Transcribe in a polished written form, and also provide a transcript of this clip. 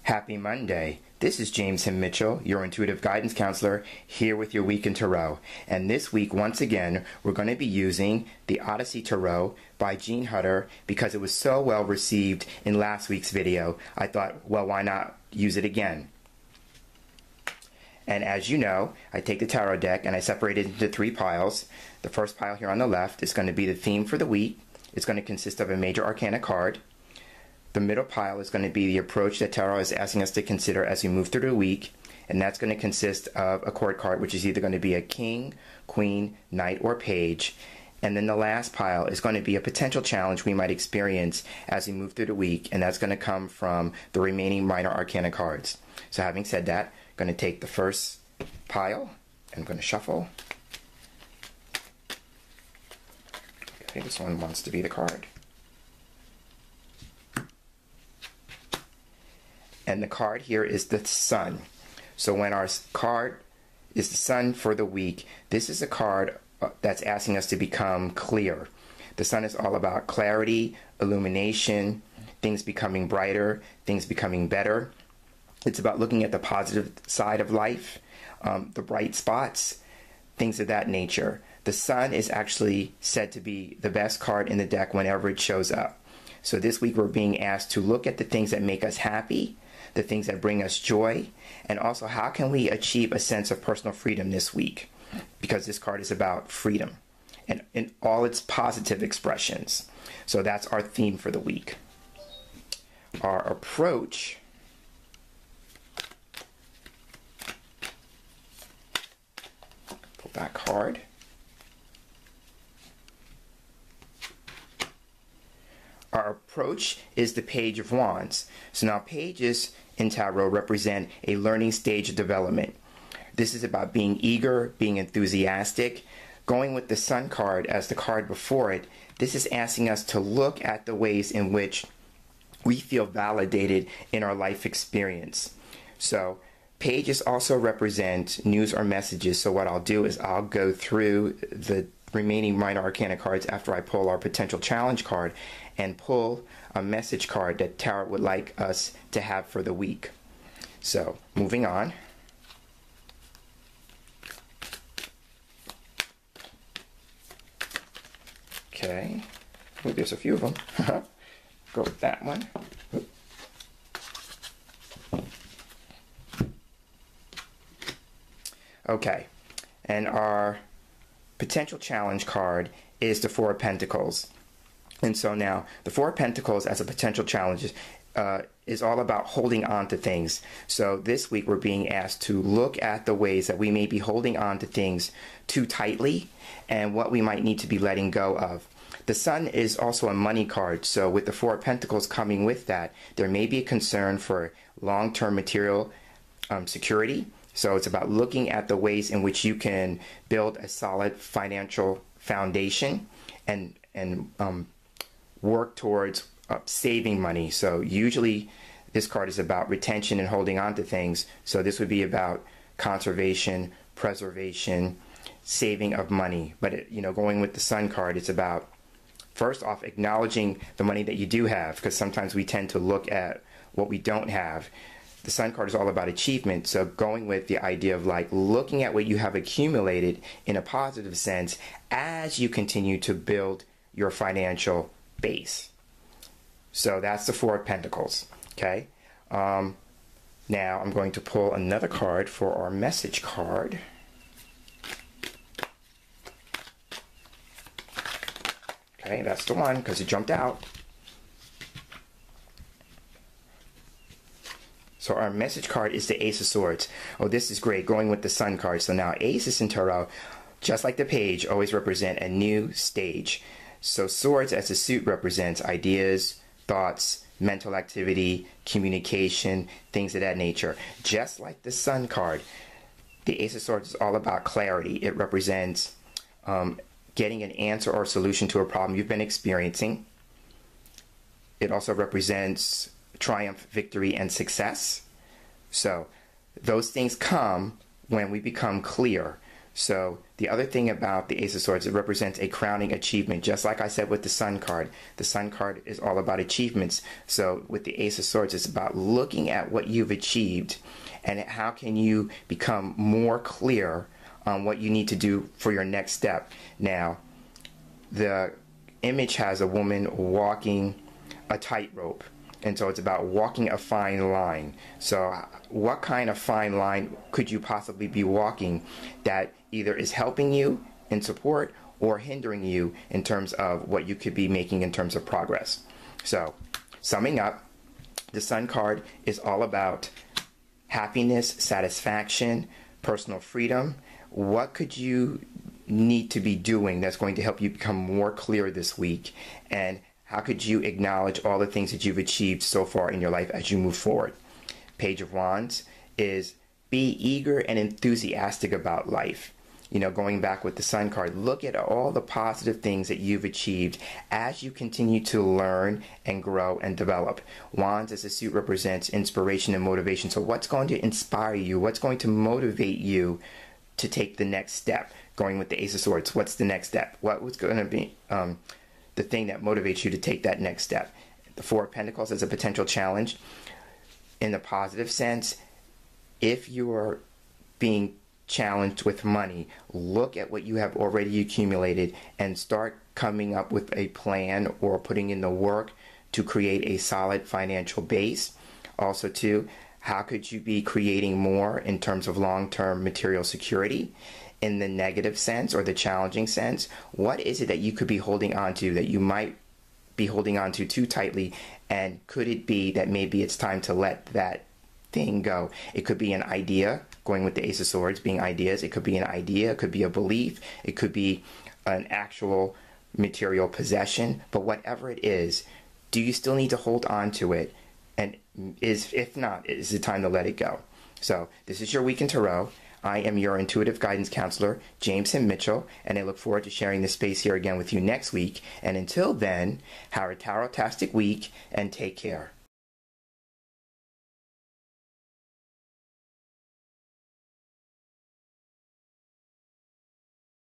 Happy Monday. This is James Himm Mitchell, your intuitive guidance counselor, here with your week in Tarot. And this week, once again, we're going to be using the Odyssey Tarot by Jean Hutter because it was so well received in last week's video. I thought, well, why not use it again? And as you know, I take the tarot deck and I separate it into three piles. The first pile here on the left is going to be the theme for the week. It's going to consist of a major arcana card. The middle pile is going to be the approach that Tarot is asking us to consider as we move through the week, and that's going to consist of a court card, which is either going to be a king, queen, knight, or page. And then the last pile is going to be a potential challenge we might experience as we move through the week, and that's going to come from the remaining minor arcana cards. So having said that, I'm going to take the first pile, and I'm going to shuffle. Okay, this one wants to be the card. And the card here is the Sun. So when our card is the Sun for the week, this is a card that's asking us to become clear. The Sun is all about clarity, illumination, things becoming brighter, things becoming better. It's about looking at the positive side of life, the bright spots, things of that nature. The Sun is actually said to be the best card in the deck whenever it shows up. So this week we're being asked to look at the things that make us happy, the things that bring us joy, and also how can we achieve a sense of personal freedom this week, because this card is about freedom and in all its positive expressions. So that's our theme for the week. Our approach pull that card. Our approach is the Page of Wands. So now pages in Tarot represent a learning stage of development. This is about being eager, being enthusiastic. Going with the Sun card as the card before it, this is asking us to look at the ways in which we feel validated in our life experience. So pages also represent news or messages. So what I'll do is I'll go through the remaining minor arcana cards after I pull our potential challenge card and pull a message card that Tarot would like us to have for the week. So moving on. Okay, ooh, there's a few of them. Go with that one. Okay, and our potential challenge card is the Four of Pentacles. And so now, the Four of Pentacles as a potential challenge is all about holding on to things. So this week we're being asked to look at the ways that we may be holding on to things too tightly and what we might need to be letting go of. The Sun is also a money card, so with the Four of Pentacles coming with that, there may be a concern for long-term material security. So it's about looking at the ways in which you can build a solid financial foundation and work towards saving money. So usually this card is about retention and holding on to things. So this would be about conservation, preservation, saving of money. But going with the Sun card, it's about first off acknowledging the money that you do have, because sometimes we tend to look at what we don't have. The Sun card is all about achievement, so going with the idea of like looking at what you have accumulated in a positive sense as you continue to build your financial base. So that's the Four of Pentacles. Okay. Now I'm going to pull another card for our message card. Okay, that's the one because it jumped out. So our message card is the Ace of Swords. Oh, this is great, going with the Sun card. So now Aces in Tarot, just like the Page, always represent a new stage. So Swords as a suit represents ideas, thoughts, mental activity, communication, things of that nature. Just like the Sun card, the Ace of Swords is all about clarity. It represents getting an answer or solution to a problem you've been experiencing. It also represents triumph, victory, and success. So those things come when we become clear. So the other thing about the Ace of Swords, it represents a crowning achievement. Just like I said with the Sun card. The Sun card is all about achievements. So with the Ace of Swords, it's about looking at what you've achieved and how can you become more clear on what you need to do for your next step. Now, the image has a woman walking a tightrope. And so it's about walking a fine line. So what kind of fine line could you possibly be walking that either is helping you in support or hindering you in terms of what you could be making in terms of progress? So summing up, the Sun card is all about happiness, satisfaction, personal freedom. What could you need to be doing that's going to help you become more clear this week? And how could you acknowledge all the things that you've achieved so far in your life as you move forward? Page of Wands is be eager and enthusiastic about life. You know, going back with the Sun card, look at all the positive things that you've achieved as you continue to learn and grow and develop. Wands as a suit represents inspiration and motivation. So what's going to inspire you? What's going to motivate you to take the next step? Going with the Ace of Swords, what's the next step? What was going to be the thing that motivates you to take that next step? The Four of Pentacles is a potential challenge. In the positive sense, if you are being challenged with money, look at what you have already accumulated and start coming up with a plan or putting in the work to create a solid financial base. Also, too, how could you be creating more in terms of long-term material security? In the negative sense or the challenging sense, what is it that you could be holding on to that you might be holding on to too tightly? And could it be that maybe it's time to let that thing go? It could be an idea, going with the Ace of Swords, being ideas. It could be an idea, it could be a belief, it could be an actual material possession. But whatever it is, do you still need to hold on to it? And if not, is it time to let it go? So this is your week in Tarot. I am your intuitive guidance counselor, James Himm Mitchell, and I look forward to sharing this space here again with you next week. And until then, have a tarot-tastic week and take care.